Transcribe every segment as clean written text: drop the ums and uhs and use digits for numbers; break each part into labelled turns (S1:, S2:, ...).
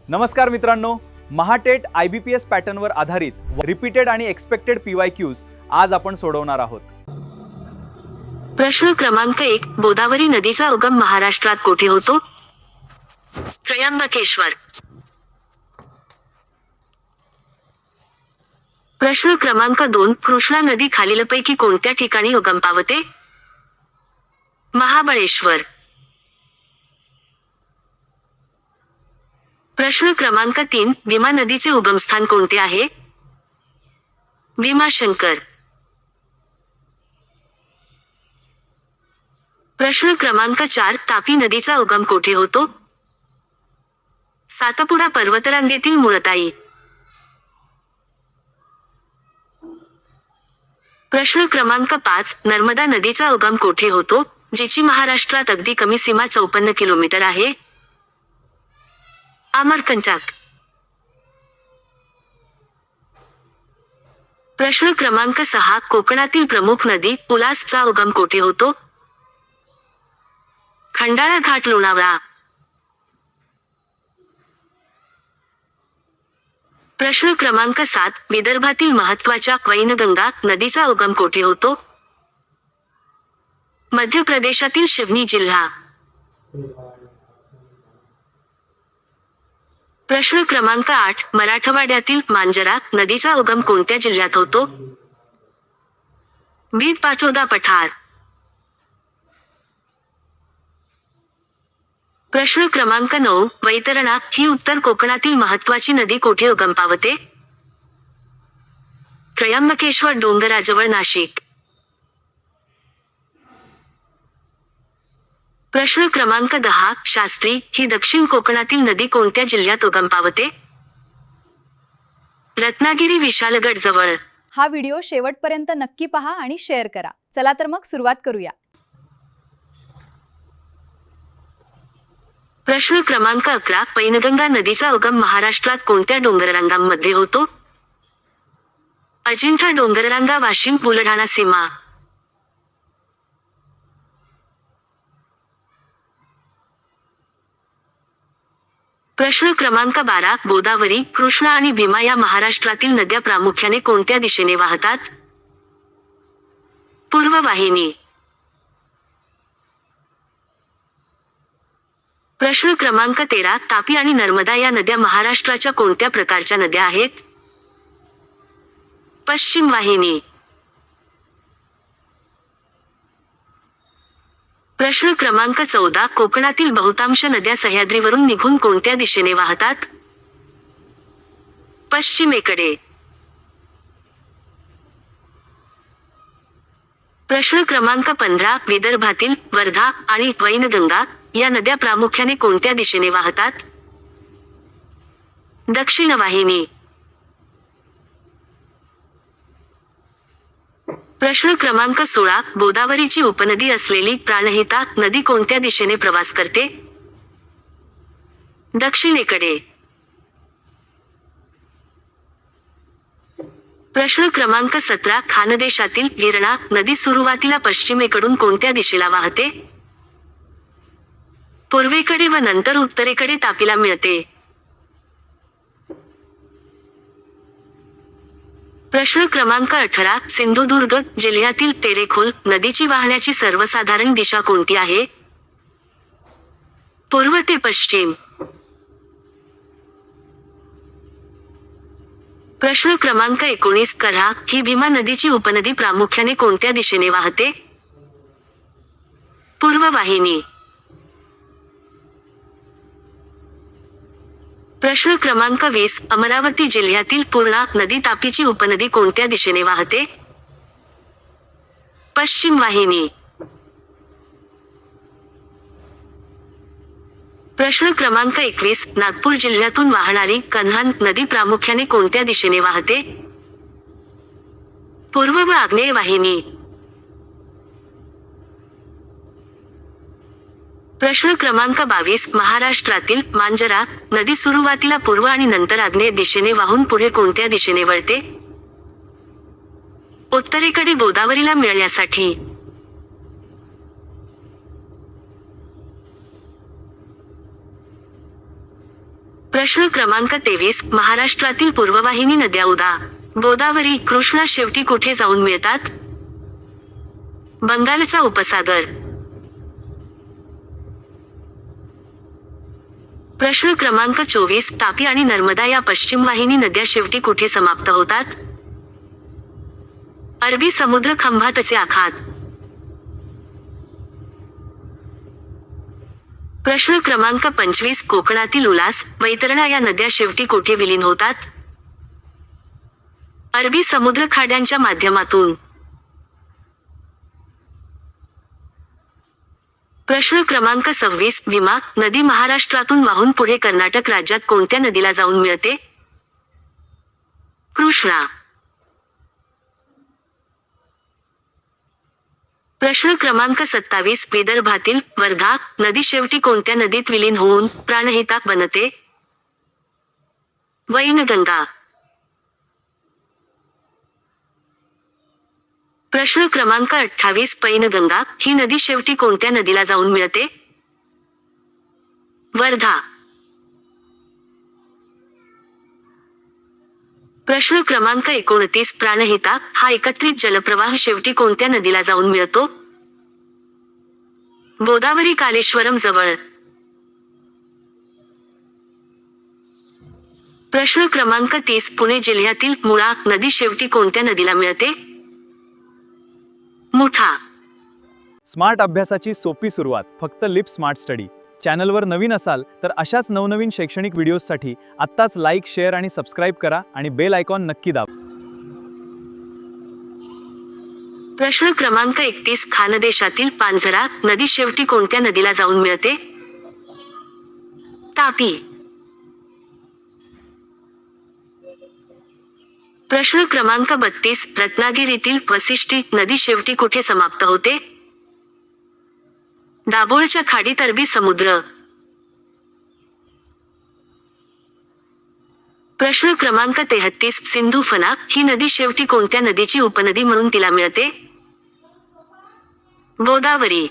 S1: नमस्कार मित्रांनो, महाटेट IBPS पॅटर्नवर आधारित रिपीटेड आणि एक्सपेक्टेड PYQs आज आपण सोडवणार आहोत।
S2: प्रश्न क्रमांक 1, गोदावरी नदीचा उगम महाराष्ट्रात कोठे होतो? त्र्यंबकेश्वर। प्रश्न क्रमांक 2, कृष्णा नदी खालीलपैकी कोणत्या ठिकाणी उगम पावते? महाबळेश्वर। प्रश्न क्रमांक 3, भीमा नदीचे उगमस्थान कोणते आहे? भीमाशंकर। प्रश्न क्रमांक 4, तापी नदीचा उगम कोठे होतो? सातपुडा पर्वतरांगेतील मुळताई। प्रश्न क्रमांक 5, नर्मदा नदीचा उगम कोठे होतो, जिची महाराष्ट्रात अगदी कमी सीमा 54 किलोमीटर आहे? अमरकंटक। प्रश्न क्रमांक 6, कोकणातील प्रमुख नदी उल्हासचा उगम कोठे होतो? खंडाळा घाट लोणावळा। प्रश्न क्रमांक 7, विदर्भातील महत्त्वाच्या वैनगंगा नदीचा उगम कोठे होतो? मध्य प्रदेशातील शिवनी जिल्हा। प्रश्न क्रमांक 8, मराठवाड्यातील मांजरा नदीचा उगम कोणत्या जिल्ह्यात होतो? बीड पाटोदा पठार। प्रश्न क्रमांक 9, वैतरणा ही उत्तर कोकणातील महत्त्वाची नदी कोठे उगम पावते? त्र्यंबकेश्वर डोंगराजवळ नाशिक। प्रश्न क्रमांक 10, शास्त्री ही दक्षिण कोकणातील नदी कोणत्या जिल्ह्यात उगम पावते? रत्नागिरी विशालगड जवळ।
S3: हा व्हिडिओ शेवटपर्यंत नक्की पहा आणि शेअर करा। चला तर मग सुरुवात करूया।
S2: प्रश्न क्रमांक 11, पैनगंगा नदीचा उगम महाराष्ट्रात कोणत्या डोंगररांगांमध्ये होतो? अजिंठा डोंगररांगा वाशिम बुलढाणा सीमा। प्रश्न क्रमांक 12, गोदावरी, कृष्णा आणि भीमा या महाराष्ट्रातील नद्या प्रामुख्याने कोणत्या दिशेने वाहतात? पूर्व वाहिनी। प्रश्न क्रमांक 13, तापी आणि नर्मदा या नद्या महाराष्ट्राच्या कोणत्या प्रकारच्या नद्या आहेत? पश्चिम वाहिनी। प्रश्न क्रमांक 14, कोकणातील बहुतांश नद्या सह्याद्रीवरून निघून कोणत्या दिशेने वाहतात? पश्चिमेकडे। प्रश्न क्रमांक 15, विदर्भातील वर्धा आणि वैनगंगा या नद्या प्रामुख्याने कोणत्या दिशेने वाहतात? दक्षिण वाहिनी। प्रश्न क्रमांक 16, गोदावरीची उपनदी असलेली प्राणहिता नदी कोणत्या दिशेने प्रवास करते? दक्षिणेकडे। प्रश्न क्रमांक 17, खानदेशातील गिरणा नदी सुरुवातीला पश्चिमेकडून कोणत्या दिशेला वाहते? पूर्वेकडे व नंतर उत्तरेकडे तापीला मिळते। प्रश्न क्रमांक 18, सिंधुदुर्ग जिल्ह्यातील तेरेखोल नदीची वाहण्याची सर्वसाधारण दिशा कोणती आहे? पूर्व ते पश्चिम। प्रश्न क्रमांक 19, कऱ्हा ही भीमा नदीची उपनदी प्रामुख्याने कोणत्या दिशेने वाहते? पूर्व वाहिनी। प्रश्न क्रमांक 20, अमरावती जिल्ह्यातील पूर्णा नदी तापीची उपनदी कोणत्या दिशेने वाहते? पश्चिम वाहिनी। प्रश्न क्रमांक 21, नागपूर जिल्ह्यातून वाहणारी कन्हान नदी प्रामुख्याने कोणत्या दिशेने वाहते? पूर्व व आग्नेय वाहिनी। प्रश्न क्रमांक 22, महाराष्ट्रातील मांजरा नदी सुरुवातीला पूर्व आणि नंतर आग्नेय दिशेने वाहून पुढे कोणत्या दिशेने वळते? उत्तरेकडे गोदावरीला मिळण्यासाठी। प्रश्न क्रमांक 23 महाराष्ट्रातील पूर्ववाहिनी नद्या उदा, गोदावरी, कृष्णा शेवटी कुठे जाऊन मिळतात? बंगालचा उपसागर. प्रश्न क्रमांक 24 तापी आणि नर्मदा या पश्चिम वाहिनी नद्या शेवटी कुठे समाप्त होतात? अरबी समुद्र खंभातचे आखात. प्रश्न क्रमांक 25 कोकणातील उल्हास, वैतरणा या नद्या शेवटी कुठे विलीन होतात? अरबी समुद्र खाड्यांच्या माध्यमातून. प्रश्न क्रमांक 26 भीमा नदी महाराष्ट्रातून वाहून पुढे कर्नाटक राज्यात कोणत्या नदीला जाऊन मिळते? कृष्णा. प्रश्न क्रमांक 27 विदर्भातील वर्धा नदी शेवटी कोणत्या नदीत विलीन होऊन प्राणहिता बनते? वैनगंगा. प्रश्न क्रमांक 28 पैनगंगा ही नदी शेवटी कोणत्या नदीला जाऊन मिळते? वर्धा. प्रश्न क्रमांक 29 प्राणहिता हा एकत्रित जलप्रवाह शेवटी कोणत्या नदीला जाऊन मिळतो? गोदावरी कालेश्वरम जवळ. प्रश्न क्रमांक 30 पुणे जिल्ह्यातील मुळा नदी शेवटी कोणत्या नदीला मिळते? मुठा.
S1: स्मार्ट अभ्यासाची सोपी सुरुवात फक्त लिप स्मार्ट स्टडी. चॅनलवर नवीन असाल तर अशाच नवनवीन शैक्षणिक व्हिडिओजसाठी आत्ताच लाईक, शेअर आणि सबस्क्राईब करा आणि बेल आयकॉन नक्की दाबा.
S2: प्रश्न क्रमांक 31 खानदेशातील पांझरा नदी शेवटी कोणत्या नदीला जाऊन मिळते? तापी. प्रश्न क्रमांक 32 रत्नागिरीतील वसिष्ठी नदी शेवटी कुठे समाप्त होते? दाभोळच्या खाडीत अरबी समुद्र. प्रश्न क्रमांक 33 सिंधू फना ही नदी शेवटी कोणत्या नदीची उपनदी म्हणून तिला मिळते? गोदावरी.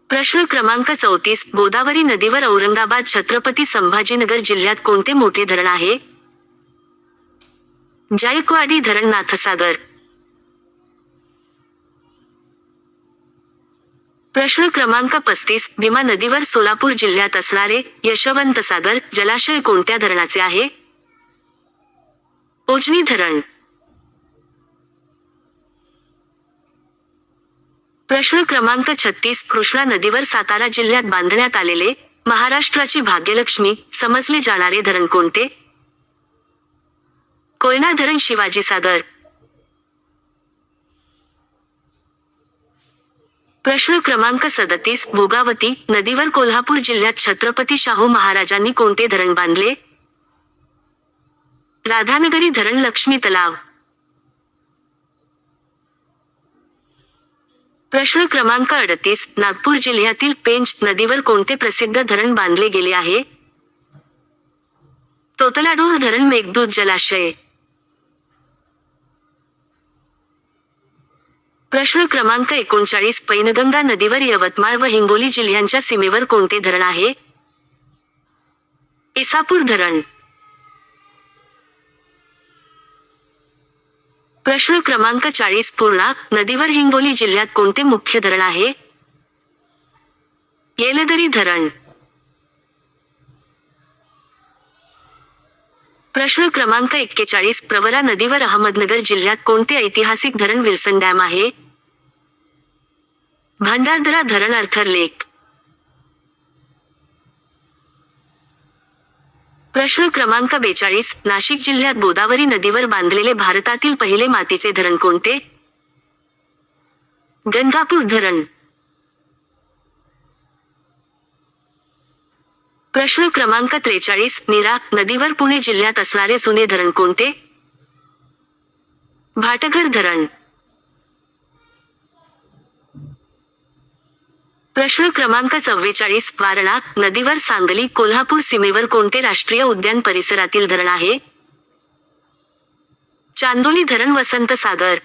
S2: प्रश्न क्रमांक 34 गोदावरी नदीवर औरंगाबाद छत्रपती संभाजीनगर जिल्ह्यात कोणते मोठे धरण आहे? जायकवाडी धरण. नाथसागर. प्रश्न क्रमांक 35 भीमा नदीवर सोलापूर जिल्ह्यात असणारे यशवंतसागर जलाशय कोणत्या धरणाचे आहे? उजनी धरण. प्रश्न क्रमांक 36 कृष्णा नदीवर सातारा जिल्ह्यात बांधण्यात आलेले महाराष्ट्राची भाग्यलक्ष्मी समजले जाणारे धरण कोणते? कोयना धरण. शिवाजीसागर. प्रश्न क्रमांक 37 भोगावती नदीवर कोल्हापूर जिल्ह्यात छत्रपती शाहू महाराजांनी कोणते धरण बांधले? राधानगरी धरण. लक्ष्मी तलाव. प्रश्न क्रमांक 38 नागपूर जिल्ह्यातील पेंच नदीवर कोणते प्रसिद्ध धरण बांधले गेले आहे? तोतलाडोह धरण. मेघदूत जलाशय. प्रश्न क्रमांक 39 पैनगंगा नदीवर यवतमाळ व हिंगोली जिल्ह्यांच्या सीमेवर कोणते धरण आहे? इसापूर धरण. प्रश्न क्रमांक 40 पूर्णा नदीवर हिंगोली जिल्ह्यात कोणते मुख्य धरण आहे? येलदरी धरण. प्रश्न क्रमांक 41 प्रवरा नदीवर अहमदनगर जिल्ह्यात कोणते ऐतिहासिक धरण? विल्सन डॅम आहे. भंडारदरा धरण. अर्थर लेक. प्रश्न क्रमांक 42 नाशिक जिल्ह्यात गोदावरी नदीवर बांधलेले भारतातील पहिले मातीचे धरण कोणते? गंगापूर धरण. प्रश्न क्रमांक 43 नीरा नदीवर पुणे जिल्ह्यात असणारे जुने धरण कोणते? भाटघर धरण. प्रश्न क्रमांक 44 वारणा नदीवर सांगली कोल्हापूर सीमेवर कोणते राष्ट्रीय उद्यान परिसरातील धरण आहे? चांदोली धरण. वसंत सागर.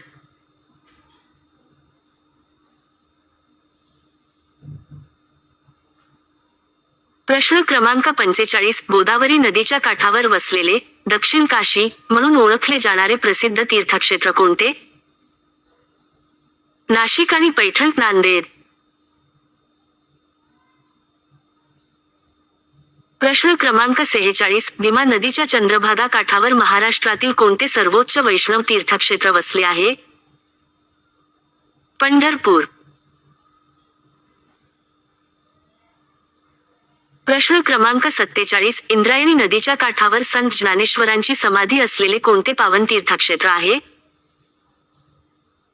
S2: प्रश्न क्रमांक 45 गोदावरी नदीच्या काठावर वसलेले दक्षिण काशी म्हणून ओळखले जाणारे प्रसिद्ध तीर्थक्षेत्र कोणते? नाशिक आणि पैठण, नांदेड. प्रश्न क्रमांक 46 भीमा नदीच्या चंद्रभागा काठावर महाराष्ट्रातील कोणते सर्वोच्च वैष्णव तीर्थक्षेत्र वसले आहे? पंढरपूर. प्रश्न क्रमांक 47 इंद्रायणी नदीच्या काठावर संत ज्ञानेश्वरांची समाधी असलेले कोणते पावन तीर्थक्षेत्र आहे?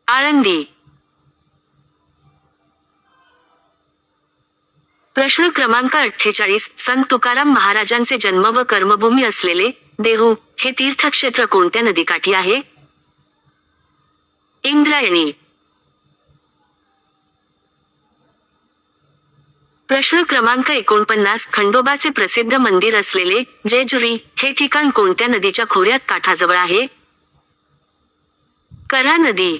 S2: आळंदी. प्रश्न क्रमांक 48 संत तुकाराम महाराजांचे जन्म व कर्मभूमी असलेले देहू हे तीर्थक्षेत्र कोणत्या नदीकाठी आहे? इंद्रायणी. प्रश्न क्रमांक 49 खंडोबाचे प्रसिद्ध मंदिर असलेले जेजुरी हे ठिकाण कोणत्या नदीच्या खोऱ्यात काठाजवळ आहे? कऱ्हा नदी.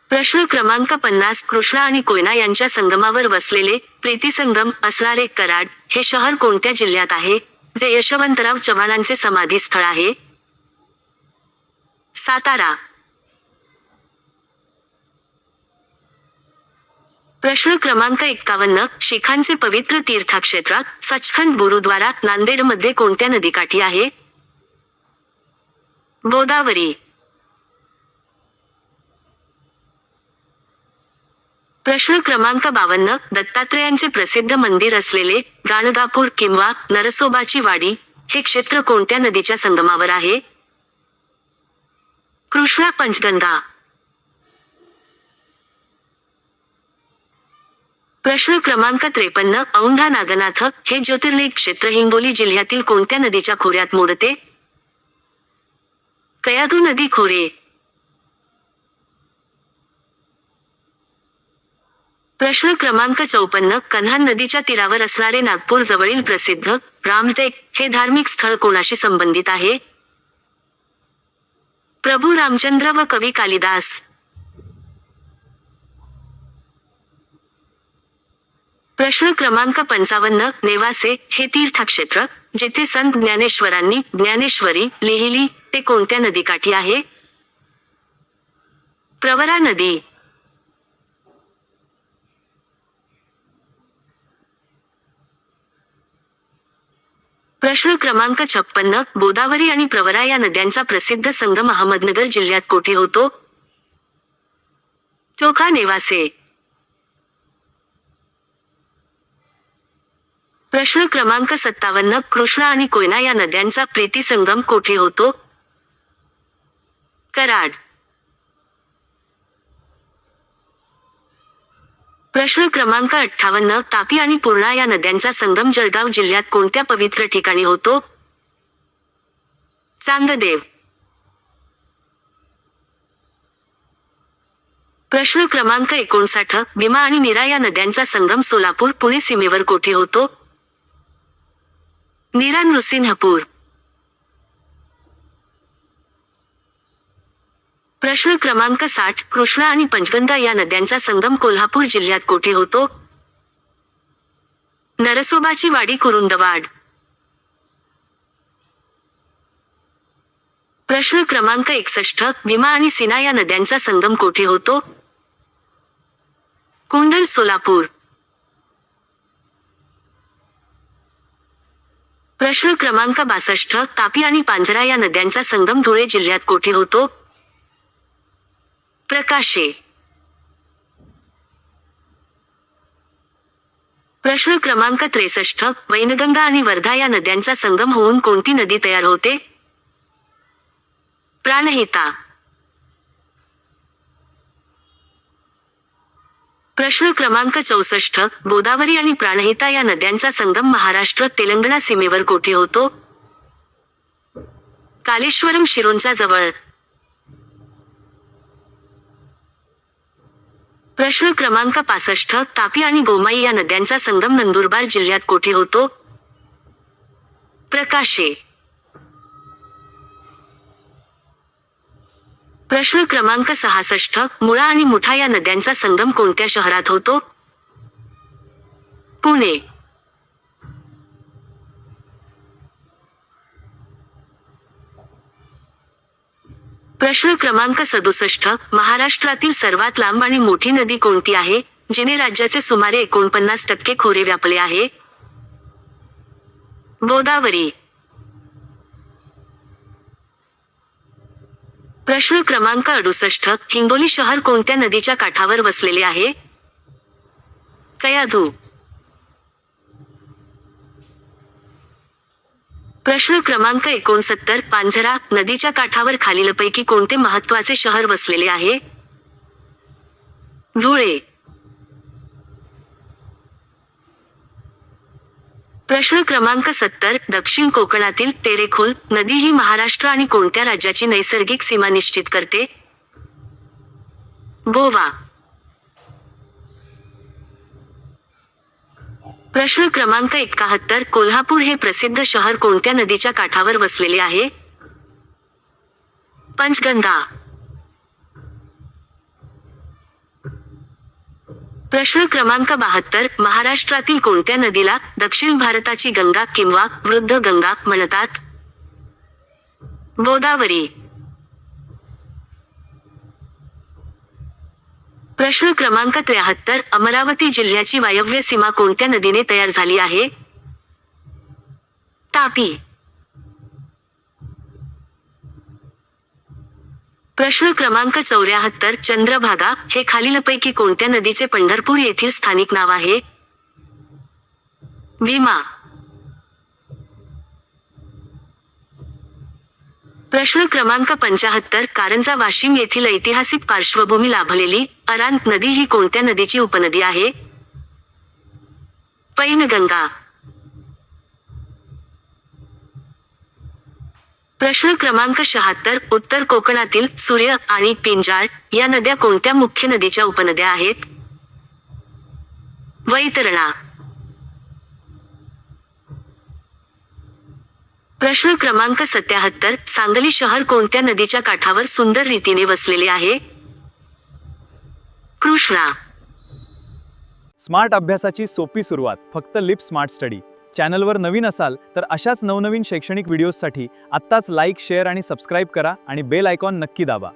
S2: प्रश्न क्रमांक 50 कृष्णा आणि कोयना यांच्या संगमावर वसलेले प्रीतिसंगम असणारे कराड हे शहर कोणत्या जिल्ह्यात आहे, जे यशवंतराव चव्हाणांचे समाधीस्थळ आहे? सातारा. प्रश्न क्रमांक 51 शीखांचे पवित्र तीर्थक्षेत्र सचखंड गुरुद्वारा नांदेडमध्ये कोणत्या नदीकाठी आहे? गोदावरी. प्रश्न क्रमांक 52 दत्तात्रेयांचे प्रसिद्ध मंदिर असलेले गाणगापूर किंवा नरसोबाची वाडी हे क्षेत्र कोणत्या नदीच्या संगमावर आहे? कृष्णा, पंचगंगा. प्रश्न क्रमांक 53 औंढा नागनाथ हे ज्योतिर्लिंग क्षेत्र हिंगोली जिल्ह्यातील कोणत्या नदीच्या खोऱ्यात मोडते? कयाधू नदी खोरे. प्रश्न क्रमांक 54 कन्हान नदीच्या तीरावर असणारे नागपूर जवळील प्रसिद्ध रामटेक हे धार्मिक स्थळ कोणाशी संबंधित आहे? प्रभू रामचंद्र व कवी कालिदास. प्रश्न क्रमांक 55 नेवासे हे तीर्थक्षेत्र जिथे संत ज्ञानेश्वरांनी ज्ञानेश्वरी लिहिली ते कोणत्या नदीकाठी आहे? प्रवरा नदी. प्रश्न क्रमांक 56 गोदावरी आणि प्रवरा या नद्यांचा प्रसिद्ध संगम अहमदनगर जिल्ह्यात कोठे होतो? चोखा, नेवासे. प्रश्न क्रमांक 57 कृष्णा आणि कोयना या नद्यांचा प्रीतिसंगम कोठे होतो? कराड. प्रश्न क्रमांक 58 तापी आणि पूर्णा या नद्यांचा संगम जळगाव जिल्ह्यात कोणत्या पवित्र ठिकाणी होतो? चांगदेव. प्रश्न क्रमांक 59 भीमा आणि नीरा या नद्यांचा संगम सोलापूर पुणे सीमेवर कोठे होतो? नीरा, नृसिंहपूर. प्रश्न क्रमांक 60 कृष्णा आणि पंचगंगा या नद्यांचा संगम कोल्हापूर जिल्ह्यात कोठे होतो? नरसोबाची वाडी, कुरुंदवाड. प्रश्न क्रमांक 61 भीमा आणि सीना या नद्यांचा संगम कोठे होतो? कुंडल, सोलापूर. प्रश्न क्रमांक 62 तापी आणि पांझरा या नद्यांचा संगम धुळे जिल्ह्यात कोठे होतो? प्रकाशे. प्रश्न क्रमांक 63 वैनगंगा आणि वर्धा या नद्यांचा संगम होऊन कोणती नदी तयार होते? प्राणहिता. प्रश्न क्रमांक 64 गोदावरी आणि प्राणहिता या नद्यांचा संगम महाराष्ट्र तेलंगणा सीमेवर कोठे होतो? कालेश्वरम, शिरोंचा जवळ. प्रश्न क्रमांक 65 तापी आणि गोमाई या नद्यांचा संगम नंदुरबार जिल्ह्यात कोठे होतो? प्रकाशे. प्रश्न क्रमांक 66. मुळा आणि मुठा या नद्यांचा संगम कोणत्या शहरात होतो? पुणे. प्रश्न क्रमांक 67. महाराष्ट्रातील सर्वात लांब आणि मोठी नदी कोणती आहे, जिने राज्याचे सुमारे 49% खोरे व्यापले आहे? गोदावरी. प्रश्न क्रमांक 68. हिंगोली शहर कोणत्या नदीच्या काठावर वसलेले आहे? कयाधू. प्रश्न क्रमांक 69. पांझरा नदीच्या काठावर खालीलपैकी कोणते महत्त्वाचे शहर वसलेले आहे? धुळे. प्रश्न क्रमांक 70. दक्षिण कोकणातील तेरेखोल नदी ही महाराष्ट्र आणि कोणत्या राज्याची नैसर्गिक सीमा निश्चित करते? गोवा. प्रश्न क्रमांक 71. कोल्हापूर हे प्रसिद्ध शहर कोणत्या नदीच्या काठावर वसलेले आहे? पंचगंगा. प्रश्न क्रमांक 72. महाराष्ट्रातील कोणत्या नदीला दक्षिण भारताची गंगा किंवा वृद्ध गंगा म्हणतात? गोदावरी. प्रश्न क्रमांक 73. अमरावती जिल्ह्याची वायव्य सीमा कोणत्या नदीने तयार झाली आहे? तापी. प्रश्न क्रमांक 74. चंद्रभागा हे खालीलपैकी कोणत्या नदीचे पंढरपूर येथील स्थानिक नाव आहे? भीमा. प्रश्न क्रमांक 75. कारंजा वाशिम येथील ऐतिहासिक पार्श्वभूमी लाभलेली अरांत नदी ही कोणत्या नदीची उपनदी आहे? पैनगंगा. प्रश्न क्रमांक 76. उत्तर कोकणातील सूर्य आणि पिंजाळ या नद्या कोणत्या मुख्य नदीच्या उपनद्या आहेत? वैतरणा. प्रश्न क्रमांक 77. सांगली शहर कोणत्या नदीच्या काठावर सुंदर रीतीने वसलेले आहे? कृष्णा.
S1: स्मार्ट अभ्यासाची सोपी सुरुवात फक्त लिप स्मार्ट स्टडी. चॅनलवर नवीन असाल तर अशाच नवनवीन शैक्षणिक व्हिडिओजसाठी आत्ताच लाईक, शेअर आणि सबस्क्राईब करा आणि बेल आयकॉन नक्की दाबा.